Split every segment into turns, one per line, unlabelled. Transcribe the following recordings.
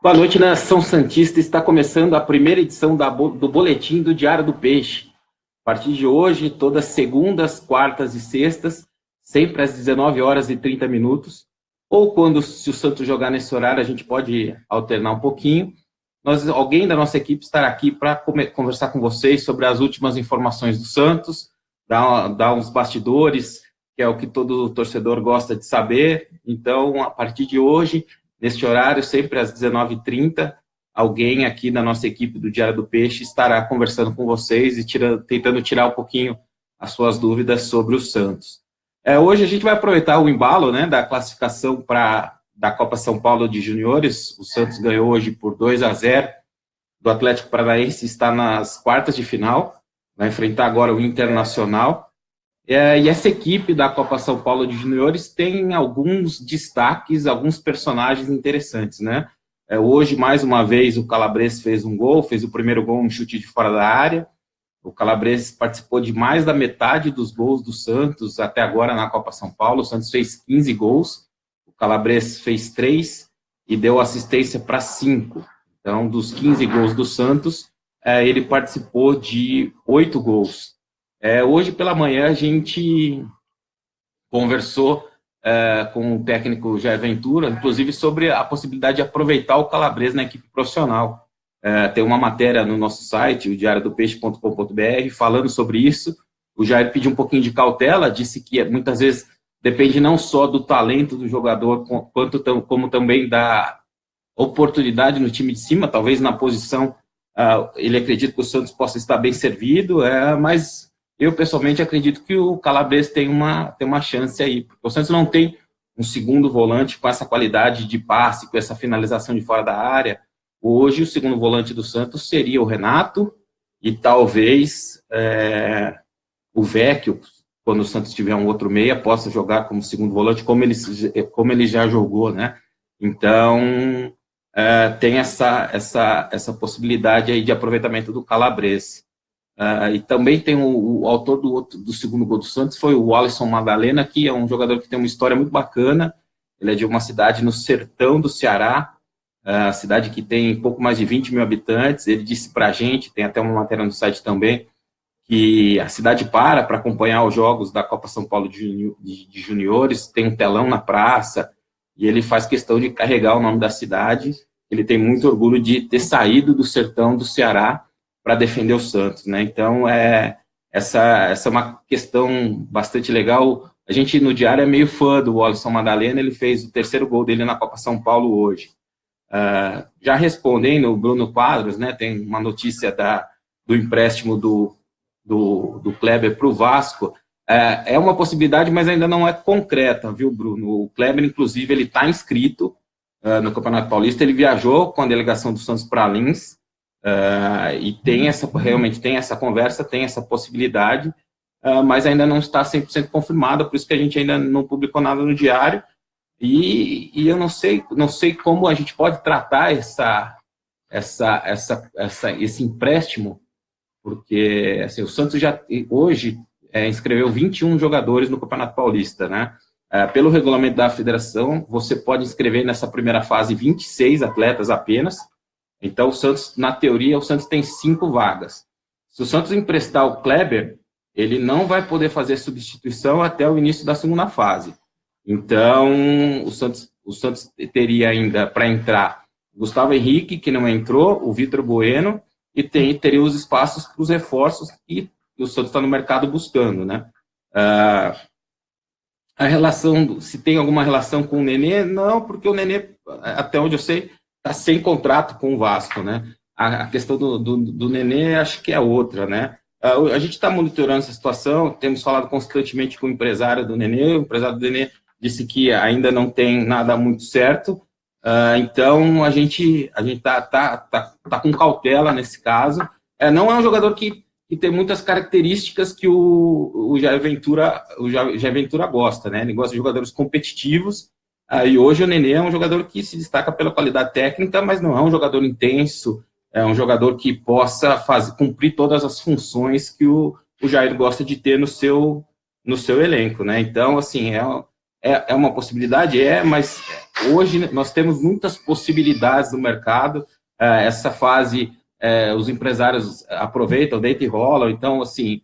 Boa noite, nação santista. Está começando a primeira edição do Boletim do Diário do Peixe. A partir de hoje, todas segundas, quartas e sextas, sempre às 19 horas e 30 minutos, ou quando, se o Santos jogar nesse horário, a gente pode alternar um pouquinho. Alguém da nossa equipe estará aqui para conversar com vocês sobre as últimas informações do Santos, dar uns bastidores, que é o que todo torcedor gosta de saber. Então, a partir de hoje, neste horário, sempre às 19h30, alguém aqui da nossa equipe do Diário do Peixe estará conversando com vocês e tentando tirar um pouquinho as suas dúvidas sobre o Santos. Hoje a gente vai aproveitar o embalo, né, da classificação da Copa São Paulo de Juniores. O Santos ganhou hoje por 2-0 do Atlético Paranaense, está nas quartas de final, vai enfrentar agora o Internacional. E essa equipe da Copa São Paulo de Juniores tem alguns destaques, alguns personagens interessantes, né? Hoje, mais uma vez, o Calabres fez um gol, fez o primeiro gol, um chute de fora da área. O Calabres participou de mais da metade dos gols do Santos até agora na Copa São Paulo. O Santos fez 15 gols, o Calabres fez 3 e deu assistência para 5. Então, dos 15 gols do Santos, ele participou de 8 gols. Hoje pela manhã a gente conversou com o técnico Jair Ventura, inclusive sobre a possibilidade de aproveitar o Calabres na equipe profissional. Tem uma matéria no nosso site, o diariodopeixe.com.br, falando sobre isso. O Jair pediu um pouquinho de cautela, disse que muitas vezes depende não só do talento do jogador, como também da oportunidade no time de cima, talvez na posição ele acredita que o Santos possa estar bem servido, mas eu, pessoalmente, acredito que o Calabres tem uma chance aí, porque o Santos não tem um segundo volante com essa qualidade de passe, com essa finalização de fora da área. Hoje, o segundo volante do Santos seria o Renato e talvez o Vecchio, quando o Santos tiver um outro meia, possa jogar como segundo volante, como ele já jogou, né? Então, tem essa possibilidade aí de aproveitamento do Calabres. E também tem o autor do segundo gol do Santos, foi o Alisson Madalena, que é um jogador que tem uma história muito bacana. Ele é de uma cidade no sertão do Ceará, a cidade que tem pouco mais de 20 mil habitantes. Ele disse pra gente, tem até uma matéria no site também, que a cidade para acompanhar os jogos da Copa São Paulo de Juniores, tem um telão na praça, e ele faz questão de carregar o nome da cidade. Ele tem muito orgulho de ter saído do sertão do Ceará para defender o Santos, né? Então, essa é uma questão bastante legal. A gente, no Diário, é meio fã do Alisson Madalena, ele fez o terceiro gol dele na Copa São Paulo hoje. Já respondendo o Bruno Quadros, né, tem uma notícia do empréstimo do Kleber para o Vasco. É uma possibilidade, mas ainda não é concreta, viu, Bruno? O Kleber, inclusive, ele está inscrito no Campeonato Paulista, ele viajou com a delegação do Santos para Lins, e realmente tem essa conversa, tem essa possibilidade, mas ainda não está 100% confirmada, por isso que a gente ainda não publicou nada no Diário, e eu não sei como a gente pode tratar esse empréstimo, porque assim, o Santos já hoje inscreveu 21 jogadores no Campeonato Paulista, né? Pelo regulamento da federação, você pode inscrever nessa primeira fase 26 atletas apenas. Então, o Santos, na teoria, o Santos tem 5 vagas. Se o Santos emprestar o Kleber, ele não vai poder fazer substituição até o início da segunda fase. Então, o Santos teria ainda para entrar Gustavo Henrique, que não entrou, o Vitor Bueno, e teria os espaços para os reforços que o Santos está no mercado buscando, né? A relação, se tem alguma relação com o Nenê, não, porque o Nenê, até onde eu sei, está sem contrato com o Vasco, né? A questão do Nenê, acho que é outra, né? A gente está monitorando essa situação, temos falado constantemente com o empresário do Nenê. O empresário do Nenê disse que ainda não tem nada muito certo, então a gente tá com cautela nesse caso. Não é um jogador que tem muitas características que o Jair Ventura gosta, né? Ele gosta de jogadores competitivos. E hoje o Nenê é um jogador que se destaca pela qualidade técnica, mas não é um jogador intenso, é um jogador que possa cumprir todas as funções que o Jair gosta de ter no seu elenco, né? Então, assim, é uma possibilidade? Mas hoje nós temos muitas possibilidades no mercado. Essa fase, os empresários aproveitam, deitam e rolam. Então, assim,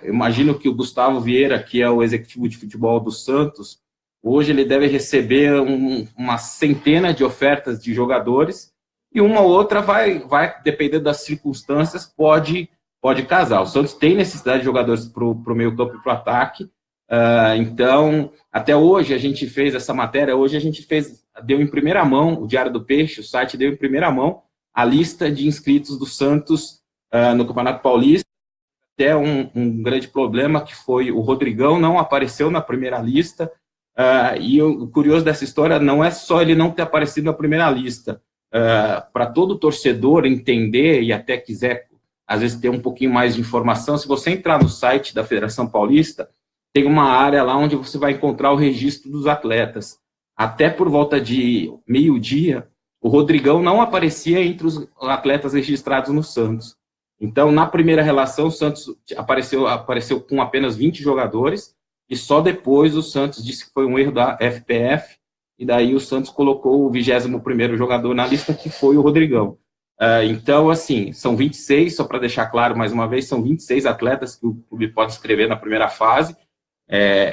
imagino que o Gustavo Vieira, que é o executivo de futebol do Santos, hoje ele deve receber uma centena de ofertas de jogadores e uma ou outra vai dependendo das circunstâncias, pode casar. O Santos tem necessidade de jogadores para o meio campo e para o ataque. Então, até hoje a gente fez essa matéria, hoje a gente deu em primeira mão, o Diário do Peixe, o site deu em primeira mão a lista de inscritos do Santos no Campeonato Paulista. Até um grande problema que foi o Rodrigão não apareceu na primeira lista, e o curioso dessa história não é só ele não ter aparecido na primeira lista, para todo torcedor entender e até quiser, às vezes, ter um pouquinho mais de informação, se você entrar no site da Federação Paulista, tem uma área lá onde você vai encontrar o registro dos atletas. Até por volta de meio-dia, o Rodrigão não aparecia entre os atletas registrados no Santos. Então, na primeira relação, o Santos apareceu com apenas 20 jogadores, e só depois o Santos disse que foi um erro da FPF, e daí o Santos colocou o 21º jogador na lista, que foi o Rodrigão. Então, assim, são 26, só para deixar claro mais uma vez, são 26 atletas que o clube pode inscrever na primeira fase.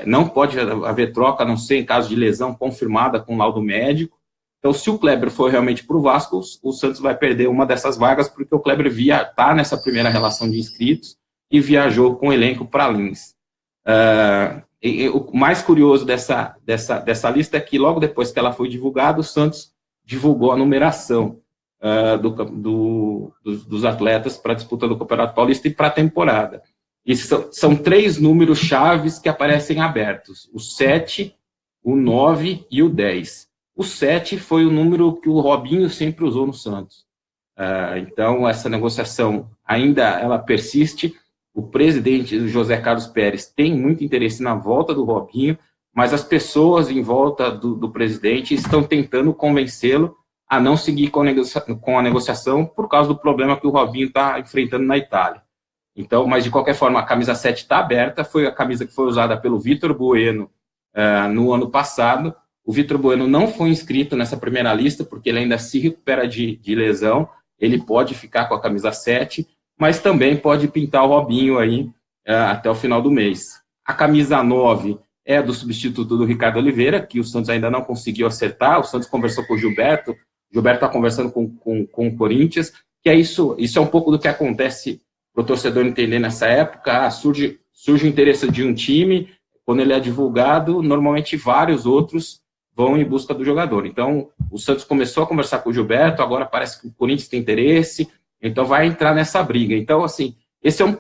Não pode haver troca, a não ser em caso de lesão confirmada com laudo médico. Então, se o Kleber for realmente para o Vasco, o Santos vai perder uma dessas vagas, porque o Kleber está nessa primeira relação de inscritos e viajou com o elenco para Lins. O mais curioso dessa lista é que, logo depois que ela foi divulgada, o Santos divulgou a numeração dos atletas para a disputa do Campeonato Paulista e para a temporada. E são 3 números chaves que aparecem abertos: o 7, o 9 e o 10. O 7 foi o número que o Robinho sempre usou no Santos. Então, essa negociação ainda ela persiste. O presidente, José Carlos Pérez, tem muito interesse na volta do Robinho, mas as pessoas em volta do presidente estão tentando convencê-lo a não seguir com a negociação por causa do problema que o Robinho está enfrentando na Itália. Então, mas de qualquer forma, a camisa 7 está aberta, foi a camisa que foi usada pelo Vitor Bueno no ano passado. O Vitor Bueno não foi inscrito nessa primeira lista, porque ele ainda se recupera de lesão, ele pode ficar com a camisa 7, mas também pode pintar o Robinho aí até o final do mês. A camisa 9 é do substituto do Ricardo Oliveira, que o Santos ainda não conseguiu acertar. O Santos conversou com o Gilberto está conversando com o Corinthians, que isso é um pouco do que acontece para o torcedor entender nessa época. Surge o interesse de um time, quando ele é divulgado, normalmente vários outros vão em busca do jogador. Então, o Santos começou a conversar com o Gilberto, agora parece que o Corinthians tem interesse, então vai entrar nessa briga. Então, assim,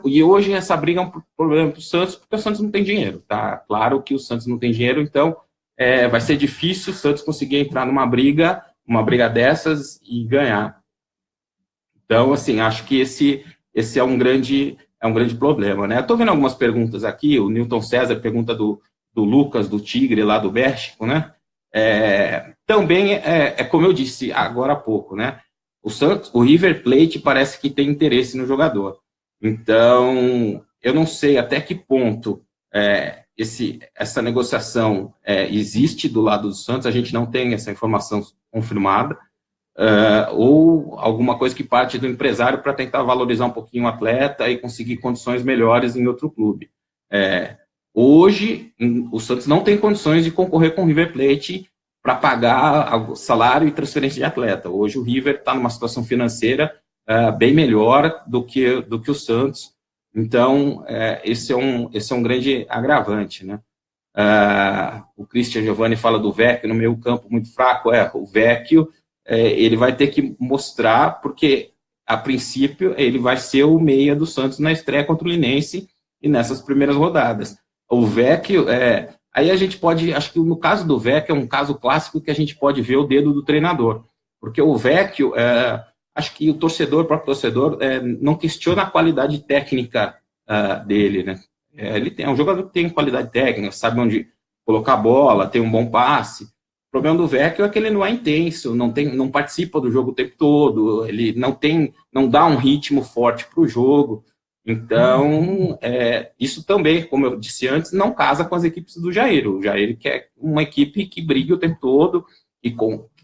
e hoje essa briga é um problema para o Santos, porque o Santos não tem dinheiro, tá? Claro que o Santos não tem dinheiro, então vai ser difícil o Santos conseguir entrar numa briga dessas e ganhar. Então, assim, acho que esse é um grande problema, né? Estou vendo algumas perguntas aqui, o Newton César pergunta do Lucas, do Tigre, lá do México, né? Também como eu disse agora há pouco, né? O River Plate parece que tem interesse no jogador. Então, eu não sei até que ponto essa negociação existe do lado do Santos, a gente não tem essa informação confirmada, ou alguma coisa que parte do empresário para tentar valorizar um pouquinho o atleta e conseguir condições melhores em outro clube. Hoje, o Santos não tem condições de concorrer com o River Plate para pagar salário e transferência de atleta. Hoje o River está numa situação financeira bem melhor do que o Santos. Então, esse é um grande agravante, né? O Christian Giovanni fala do Vecchio no meio campo muito fraco. O Vecchio, ele vai ter que mostrar, porque, a princípio, ele vai ser o meia do Santos na estreia contra o Linense e nessas primeiras rodadas. O Vecchio, aí a gente pode, acho que no caso do Vecchio é um caso clássico que a gente pode ver o dedo do treinador, porque o Vecchio, acho que o próprio torcedor, não questiona a qualidade técnica dele, né? Ele é um jogador que tem qualidade técnica, sabe onde colocar a bola, tem um bom passe. O problema do Vecchio é que ele não é intenso, não participa do jogo o tempo todo, ele não dá um ritmo forte para o jogo. Então, isso também, como eu disse antes, não casa com as equipes do Jair. O Jair quer uma equipe que brigue o tempo todo e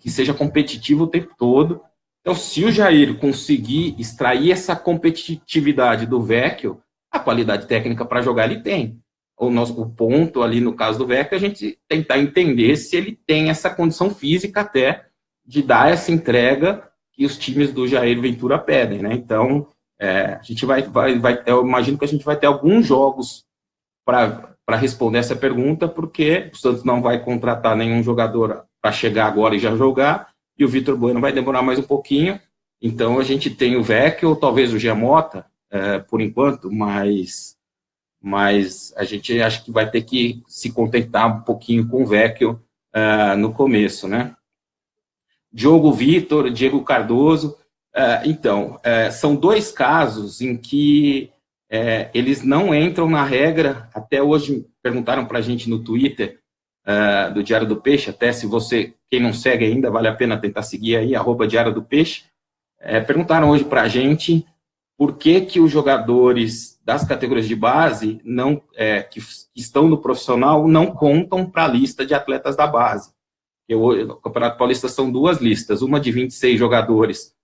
que seja competitiva o tempo todo. Então, se o Jair conseguir extrair essa competitividade do Vecchio, a qualidade técnica para jogar ele tem. O ponto ali, no caso do Vecchio, é a gente tentar entender se ele tem essa condição física até de dar essa entrega que os times do Jair Ventura pedem, né? Então, a gente eu imagino que a gente vai ter alguns jogos para responder essa pergunta, porque o Santos não vai contratar nenhum jogador para chegar agora e já jogar, e o Vitor Bueno vai demorar mais um pouquinho. Então, a gente tem o Vecchio, ou talvez o Giamota, por enquanto, mas a gente acho que vai ter que se contentar um pouquinho com o Vecchio no começo, né? Diogo Vitor, Diego Cardoso. Então, são dois casos em que eles não entram na regra. Até hoje perguntaram para a gente no Twitter do Diário do Peixe, até se você, quem não segue ainda, vale a pena tentar seguir aí, @Diário do Peixe. Perguntaram hoje para a gente por que os jogadores das categorias de base que estão no profissional não contam para a lista de atletas da base. No Campeonato Paulista são duas listas, uma de 26 jogadores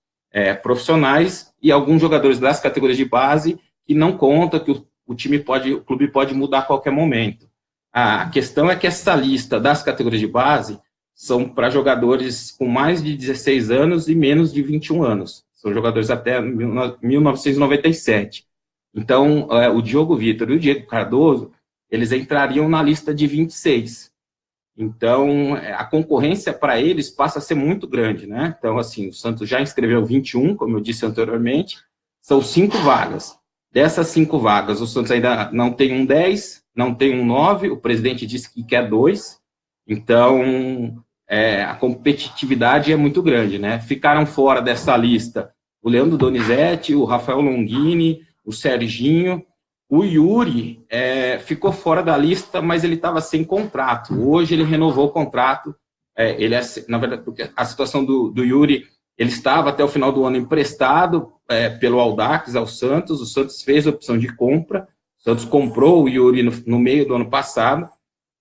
profissionais e alguns jogadores das categorias de base que não conta, que o clube pode mudar a qualquer momento. A questão é que essa lista das categorias de base são para jogadores com mais de 16 anos e menos de 21 anos. São jogadores até 1997. Então, o Diogo Vitor e o Diego Cardoso, eles entrariam na lista de 26. Então, a concorrência para eles passa a ser muito grande, né? Então, assim, o Santos já inscreveu 21, como eu disse anteriormente, são 5 vagas. Dessas 5 vagas, o Santos ainda não tem um 10, não tem um 9, o presidente disse que quer 2, então a competitividade é muito grande, né? Ficaram fora dessa lista o Leandro Donizete, o Rafael Longini, o Serginho. O Yuri ficou fora da lista, mas ele estava sem contrato. Hoje ele renovou o contrato. Na verdade, porque a situação do Yuri, ele estava até o final do ano emprestado pelo Audax ao Santos. O Santos fez a opção de compra. O Santos comprou o Yuri no meio do ano passado.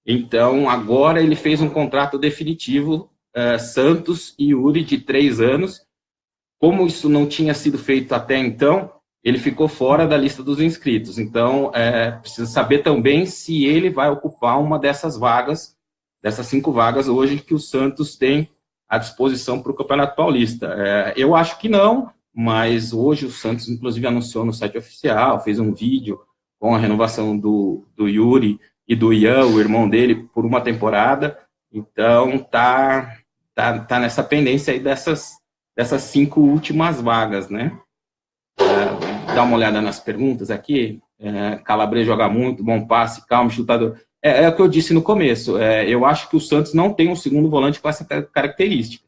Então, agora ele fez um contrato definitivo, Santos e Yuri, de 3 anos. Como isso não tinha sido feito até então, ele ficou fora da lista dos inscritos. Então, precisa saber também se ele vai ocupar uma dessas vagas, dessas 5 vagas hoje que o Santos tem à disposição para o Campeonato Paulista. Eu acho que não, mas hoje o Santos, inclusive, anunciou no site oficial, fez um vídeo com a renovação do Yuri e do Ian, o irmão dele, por uma temporada. Então, tá nessa pendência aí dessas 5 últimas vagas, né? Dá uma olhada nas perguntas aqui. Calabres joga muito, bom passe, calmo, chutador. É o que eu disse no começo. Eu acho que o Santos não tem um segundo volante com essa característica.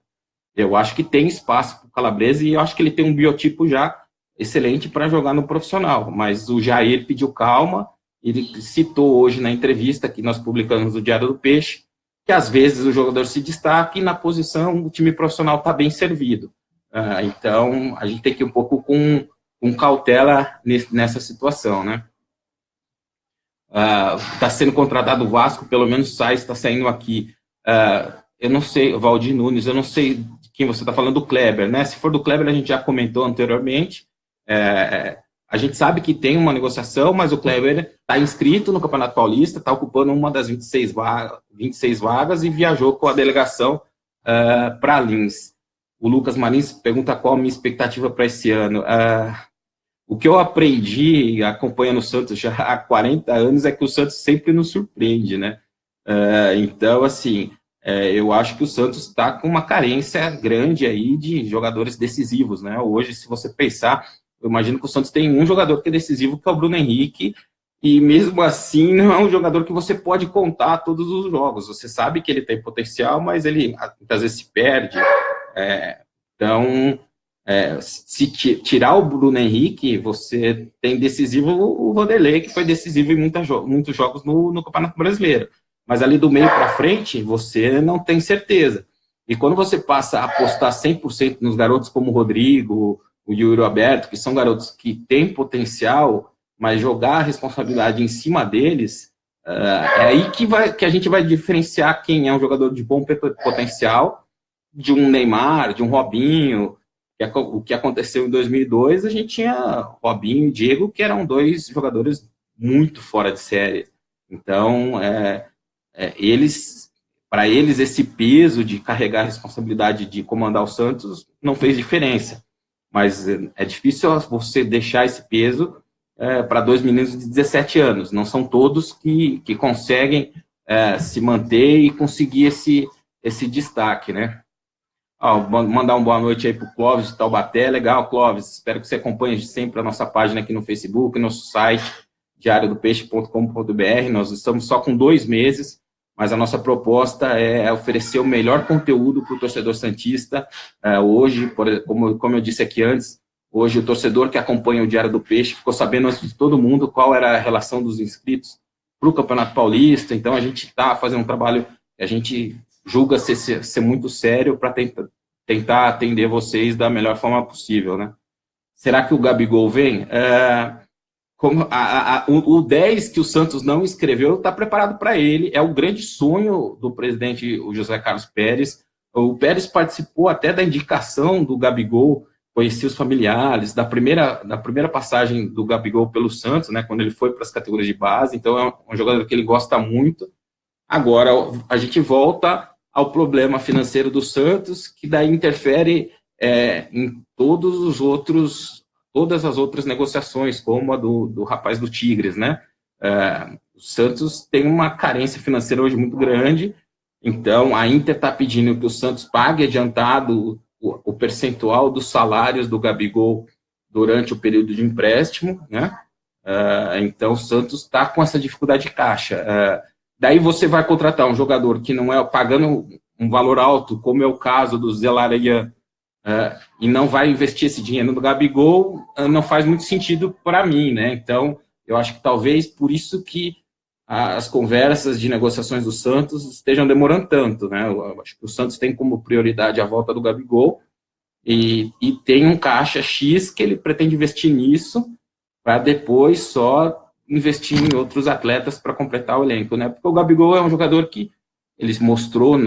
Eu acho que tem espaço para o Calabres e eu acho que ele tem um biotipo já excelente para jogar no profissional. Mas o Jair pediu calma. Ele citou hoje na entrevista que nós publicamos no Diário do Peixe que às vezes o jogador se destaca e na posição o time profissional está bem servido. Então, a gente tem que ir um pouco com cautela nessa situação, né? Está sendo contratado o Vasco, pelo menos está saindo aqui. Eu não sei, o Valdir Nunes, eu não sei de quem você está falando, do Kleber, né? Se for do Kleber, a gente já comentou anteriormente. A gente sabe que tem uma negociação, mas o Kleber está inscrito no Campeonato Paulista, está ocupando uma das 26 vagas e viajou com a delegação para Lins. O Lucas Marins pergunta qual a minha expectativa para esse ano. O que eu aprendi acompanhando o Santos já há 40 anos é que o Santos sempre nos surpreende, né? Então, assim, eu acho que o Santos está com uma carência grande aí de jogadores decisivos, né? Hoje, se você pensar, eu imagino que o Santos tem um jogador que é decisivo, que é o Bruno Henrique, e mesmo assim não é um jogador que você pode contar todos os jogos. Você sabe que ele tem potencial, mas ele muitas vezes se perde. Então, se tirar o Bruno Henrique, você tem decisivo o Vanderlei, que foi decisivo em muitos jogos no Campeonato Brasileiro. Mas ali do meio para frente, você não tem certeza. E quando você passa a apostar 100% nos garotos como o Rodrigo, o Yuri Alberto, que são garotos que têm potencial, mas jogar a responsabilidade em cima deles, é aí que a gente vai diferenciar quem é um jogador de bom potencial de um Neymar, de um Robinho. O que aconteceu em 2002, a gente tinha Robinho e Diego, que eram dois jogadores muito fora de série. Então, para eles, esse peso de carregar a responsabilidade de comandar o Santos não fez diferença. Mas é difícil você deixar esse peso para dois meninos de 17 anos. Não são todos que conseguem se manter e conseguir esse destaque, né? Mandar uma boa noite aí para o Clóvis de Taubaté. Legal, Clóvis. Espero que você acompanhe sempre a nossa página aqui no Facebook, nosso site, diariodopeixe.com.br. Nós estamos só com 2 meses, mas a nossa proposta é oferecer o melhor conteúdo para o torcedor santista. Hoje, como eu disse aqui antes, hoje o torcedor que acompanha o Diário do Peixe ficou sabendo antes de todo mundo qual era a relação dos inscritos para o Campeonato Paulista. Então, a gente está fazendo um trabalho que a gente julga ser muito sério para tentar atender vocês da melhor forma possível, né? Será que o Gabigol vem? O 10 que o Santos não escreveu está preparado para ele, é o grande sonho do presidente o José Carlos Pérez. O Pérez participou até da indicação do Gabigol, conhecia os familiares, da primeira passagem do Gabigol pelo Santos, né, quando ele foi para as categorias de base. Então é um jogador que ele gosta muito. Agora a gente volta ao problema financeiro do Santos, que daí interfere em todas as outras negociações, como a do rapaz do Tigres, né? O Santos tem uma carência financeira hoje muito grande, então a Inter está pedindo que o Santos pague adiantado o percentual dos salários do Gabigol durante o período de empréstimo, né? Então o Santos está com essa dificuldade de caixa. Daí você vai contratar um jogador que não é pagando um valor alto, como é o caso do Zé Larian, e não vai investir esse dinheiro no Gabigol, não faz muito sentido para mim, né? Então, eu acho que talvez por isso que as conversas de negociações do Santos estejam demorando tanto, né? Eu acho que o Santos tem como prioridade a volta do Gabigol e tem um caixa X que ele pretende investir nisso para depois só investir em outros atletas para completar o elenco, né? Porque o Gabigol é um jogador que ele mostrou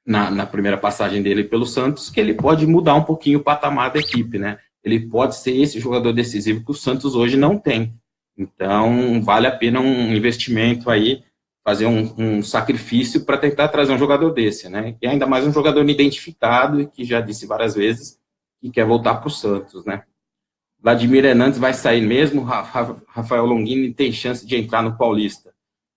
na primeira passagem dele pelo Santos que ele pode mudar um pouquinho o patamar da equipe, né? Ele pode ser esse jogador decisivo que o Santos hoje não tem. Então, vale a pena um investimento aí, fazer um sacrifício para tentar trazer um jogador desse, né? E ainda mais um jogador identificado e que já disse várias vezes que quer voltar para o Santos, né? Vladimir Hernandes vai sair mesmo, Rafael Longini tem chance de entrar no Paulista.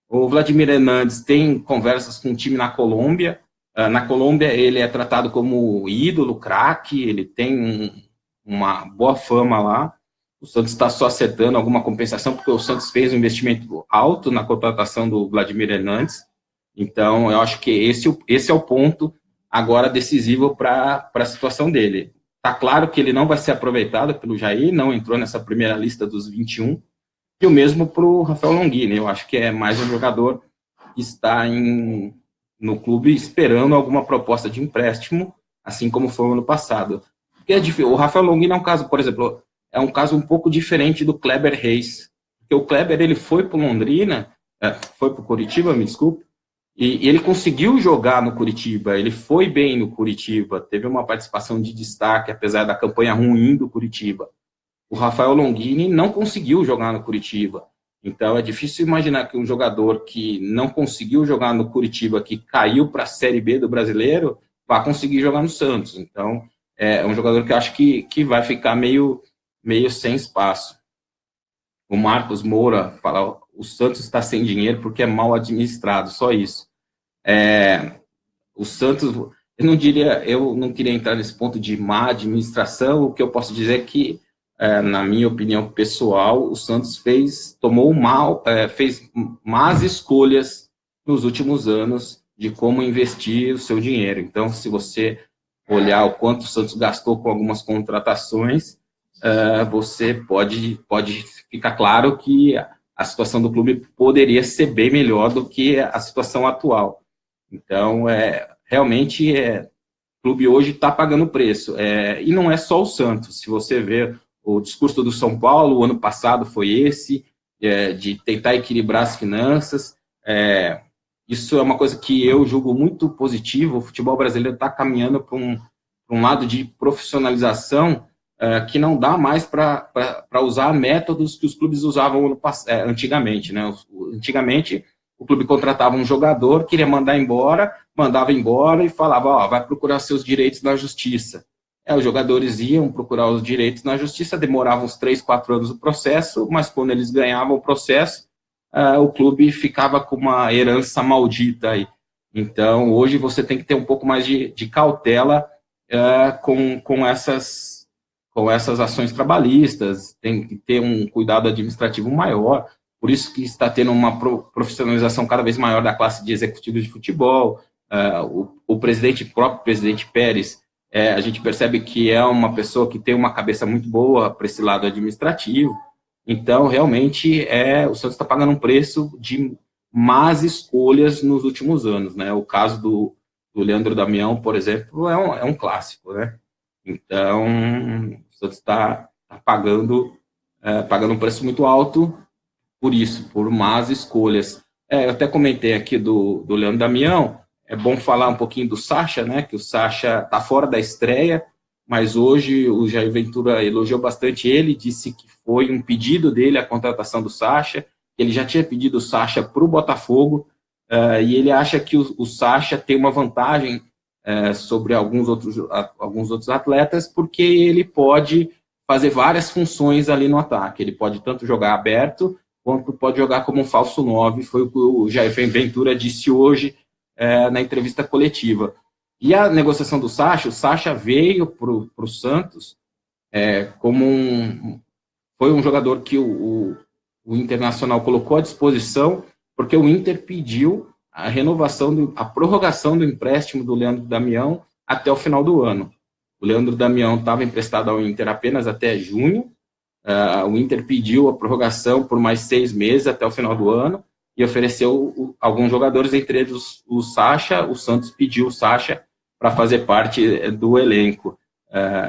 O Vladimir Hernandes tem conversas com um time na Colômbia. Na Colômbia ele é tratado como ídolo, craque, ele tem uma boa fama lá. O Santos está só acertando alguma compensação, porque o Santos fez um investimento alto na contratação do Vladimir Hernandes. Então, eu acho que esse é o ponto agora decisivo para a situação dele. Está claro que ele não vai ser aproveitado pelo Jair, não entrou nessa primeira lista dos 21, e o mesmo para o Rafael Longini. Eu acho que é mais um jogador que está no clube esperando alguma proposta de empréstimo, assim como foi o ano passado. Porque o Rafael Longini é um caso, por exemplo, é um caso um pouco diferente do Kleber Reis. Porque o Kleber ele foi para o Londrina, foi para o Coritiba, me desculpe, e ele conseguiu jogar no Coritiba, ele foi bem no Coritiba, teve uma participação de destaque, apesar da campanha ruim do Coritiba. O Rafael Longini não conseguiu jogar no Coritiba. Então, é difícil imaginar que um jogador que não conseguiu jogar no Coritiba, que caiu para a Série B do Brasileiro, vá conseguir jogar no Santos. Então, é um jogador que eu acho que vai ficar meio sem espaço. O Marcos Moura fala, o Santos está sem dinheiro porque é mal administrado, só isso. O Santos, eu não queria entrar nesse ponto de má administração, o que eu posso dizer é que, na minha opinião pessoal, o Santos fez más escolhas nos últimos anos de como investir o seu dinheiro. Então, se você olhar o quanto o Santos gastou com algumas contratações, você pode ficar claro que a situação do clube poderia ser bem melhor do que a situação atual. Então, realmente, o clube hoje está pagando preço. E não é só o Santos. Se você ver o discurso do São Paulo, o ano passado foi esse, de tentar equilibrar as finanças. Isso é uma coisa que eu julgo muito positivo. O futebol brasileiro está caminhando para um lado de profissionalização que não dá mais para usar métodos que os clubes usavam antigamente, né? Antigamente, o clube contratava um jogador, queria mandar embora, mandava embora e falava, vai procurar seus direitos na justiça. Os jogadores iam procurar os direitos na justiça, demoravam uns 3, 4 anos o processo, mas quando eles ganhavam o processo, o clube ficava com uma herança maldita aí. Então, hoje você tem que ter um pouco mais de cautela com essas ações trabalhistas, tem que ter um cuidado administrativo maior, por isso que está tendo uma profissionalização cada vez maior da classe de executivos de futebol. O próprio presidente Pérez, a gente percebe que é uma pessoa que tem uma cabeça muito boa para esse lado administrativo. Então, realmente, o Santos está pagando um preço de más escolhas nos últimos anos, né? O caso do Leandro Damião, por exemplo, é um clássico, né? Então, o Santos está pagando um preço muito alto por isso, por más escolhas. Eu até comentei aqui do Leandro Damião, é bom falar um pouquinho do Sacha, né? Que o Sacha está fora da estreia, mas hoje o Jair Ventura elogiou bastante ele, disse que foi um pedido dele a contratação do Sacha, ele já tinha pedido o Sacha para o Botafogo, e ele acha que o Sacha tem uma vantagem sobre alguns outros atletas, porque ele pode fazer várias funções ali no ataque. Ele pode tanto jogar aberto, quanto pode jogar como um falso 9, foi o que o Jair Ventura disse hoje na entrevista coletiva. E a negociação do Sacha, o Sacha veio para o Santos como foi um jogador que o Internacional colocou à disposição, porque o Inter pediu a prorrogação do empréstimo do Leandro Damião até o final do ano. O Leandro Damião estava emprestado ao Inter apenas até junho, o Inter pediu a prorrogação por mais 6 meses até o final do ano e ofereceu alguns jogadores, entre eles o Sacha. O Santos pediu o Sacha para fazer parte do elenco.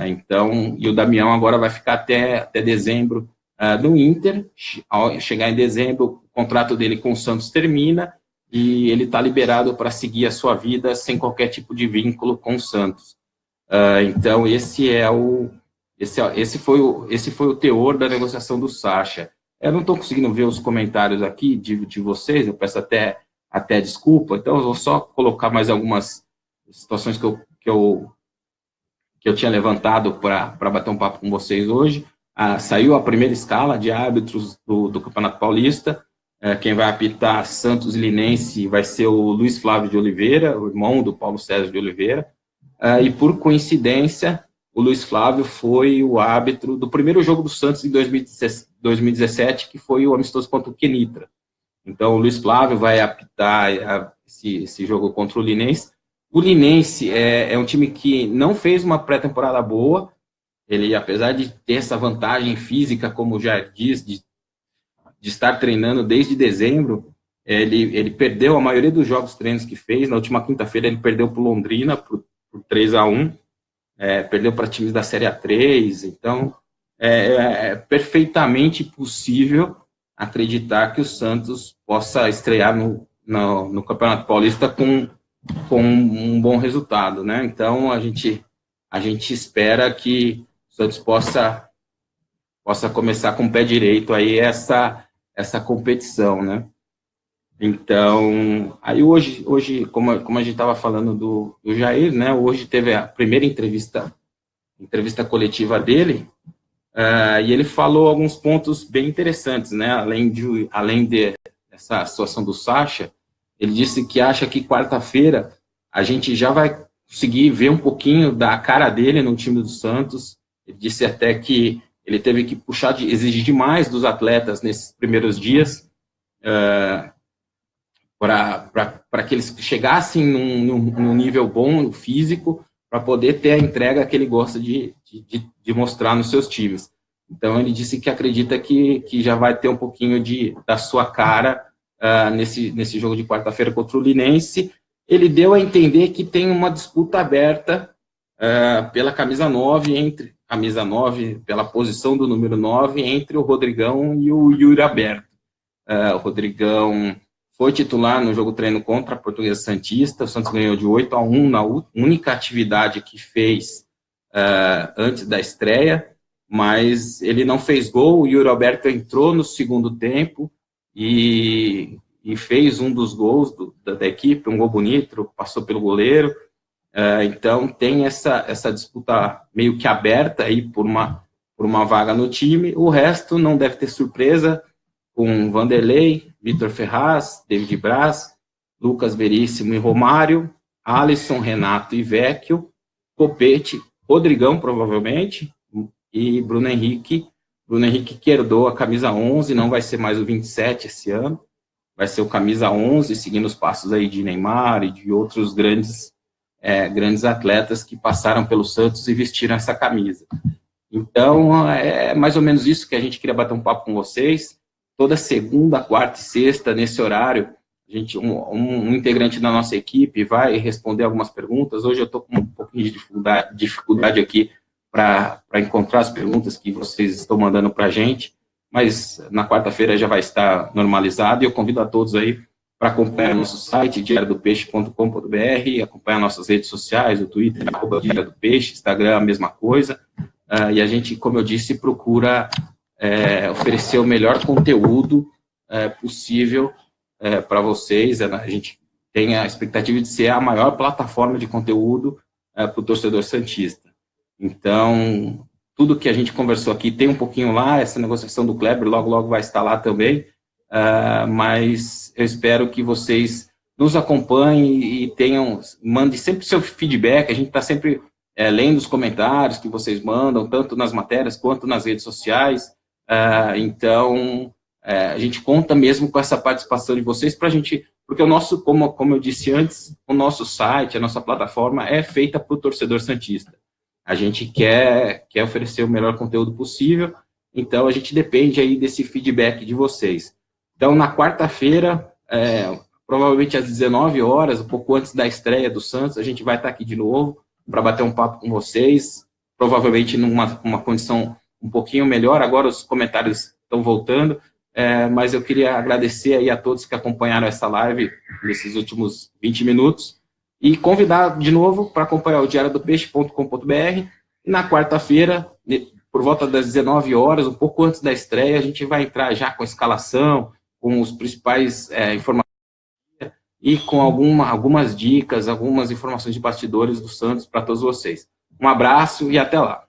Então, e o Damião agora vai ficar até dezembro no Inter. Ao chegar em dezembro, o contrato dele com o Santos termina e ele está liberado para seguir a sua vida sem qualquer tipo de vínculo com o Santos. Então, esse foi o teor da negociação do Sacha. Eu não estou conseguindo ver os comentários aqui de vocês, eu peço até desculpa, então eu vou só colocar mais algumas situações que eu tinha levantado para bater um papo com vocês hoje. Saiu a primeira escala de árbitros do Campeonato Paulista. Quem vai apitar Santos e Linense vai ser o Luiz Flávio de Oliveira, o irmão do Paulo César de Oliveira. E por coincidência, o Luiz Flávio foi o árbitro do primeiro jogo do Santos em 2017, que foi o amistoso contra o Kenitra. Então, o Luiz Flávio vai apitar esse jogo contra o Linense. O Linense é um time que não fez uma pré-temporada boa. Ele, apesar de ter essa vantagem física, como já diz, de estar treinando desde dezembro, ele perdeu a maioria dos jogos treinos que fez. Na última quinta-feira, ele perdeu para o Londrina por 3-1. Perdeu para times da Série A3, então é perfeitamente possível acreditar que o Santos possa estrear no Campeonato Paulista com um bom resultado, né? Então a gente espera que o Santos possa começar com o pé direito aí essa competição, né? Então, aí hoje como a gente estava falando do Jair, né? Hoje teve a primeira entrevista coletiva dele, e ele falou alguns pontos bem interessantes, né? Além dessa situação do Sacha, ele disse que acha que quarta-feira a gente já vai conseguir ver um pouquinho da cara dele no time do Santos. Ele disse até que ele teve que exigir demais dos atletas nesses primeiros dias, para que eles chegassem num nível bom físico, para poder ter a entrega que ele gosta de mostrar nos seus times. Então, ele disse que acredita que já vai ter um pouquinho da sua cara nesse jogo de quarta-feira contra o Linense. Ele deu a entender que tem uma disputa aberta pela camisa 9, pela posição do número 9, entre o Rodrigão e o Yuri Alberto. O Rodrigão foi titular no jogo treino contra a Portuguesa Santista, o Santos ganhou de 8-1 na única atividade que fez antes da estreia, mas ele não fez gol. O Yuri Alberto entrou no segundo tempo e fez um dos gols da equipe, um gol bonito, passou pelo goleiro. Então tem essa disputa meio que aberta aí por uma vaga no time. O resto não deve ter surpresa, com Vanderlei, Vitor Ferraz, David Braz, Lucas Veríssimo e Romário, Alisson, Renato e Vecchio, Copete, Rodrigão provavelmente, e Bruno Henrique. Bruno Henrique que herdou a camisa 11, não vai ser mais o 27 esse ano, vai ser o camisa 11, seguindo os passos aí de Neymar e de outros grandes atletas que passaram pelo Santos e vestiram essa camisa. Então, é mais ou menos isso que a gente queria bater um papo com vocês. Toda segunda, quarta e sexta, nesse horário, um integrante da nossa equipe vai responder algumas perguntas. Hoje eu estou com um pouquinho de dificuldade aqui para encontrar as perguntas que vocês estão mandando para a gente, mas na quarta-feira já vai estar normalizado, e eu convido a todos aí para acompanhar nosso site, diariodopeixe.com.br, acompanhar nossas redes sociais, o Twitter, Diário do Peixe, Instagram, a mesma coisa, e a gente, como eu disse, procura oferecer o melhor conteúdo possível para vocês. A gente tem a expectativa de ser a maior plataforma de conteúdo para o torcedor santista. Então, tudo que a gente conversou aqui tem um pouquinho lá, essa negociação do Kleber logo, logo vai estar lá também, mas eu espero que vocês nos acompanhem e mandem sempre seu feedback. A gente está sempre lendo os comentários que vocês mandam, tanto nas matérias quanto nas redes sociais. Então, a gente conta mesmo com essa participação de vocês para a gente, porque o nosso, como eu disse antes, o nosso site, a nossa plataforma é feita para o torcedor santista. A gente quer oferecer o melhor conteúdo possível, então a gente depende aí desse feedback de vocês. Então, na quarta-feira, provavelmente às 19 horas, um pouco antes da estreia do Santos, a gente vai estar aqui de novo para bater um papo com vocês, provavelmente numa condição um pouquinho melhor. Agora os comentários estão voltando, mas eu queria agradecer aí a todos que acompanharam essa live nesses últimos 20 minutos e convidar de novo para acompanhar o diariodopeixe.com.br, e na quarta-feira, por volta das 19 horas, um pouco antes da estreia, a gente vai entrar já com a escalação, com os principais informações e com algumas dicas, algumas informações de bastidores do Santos para todos vocês. Um abraço e até lá.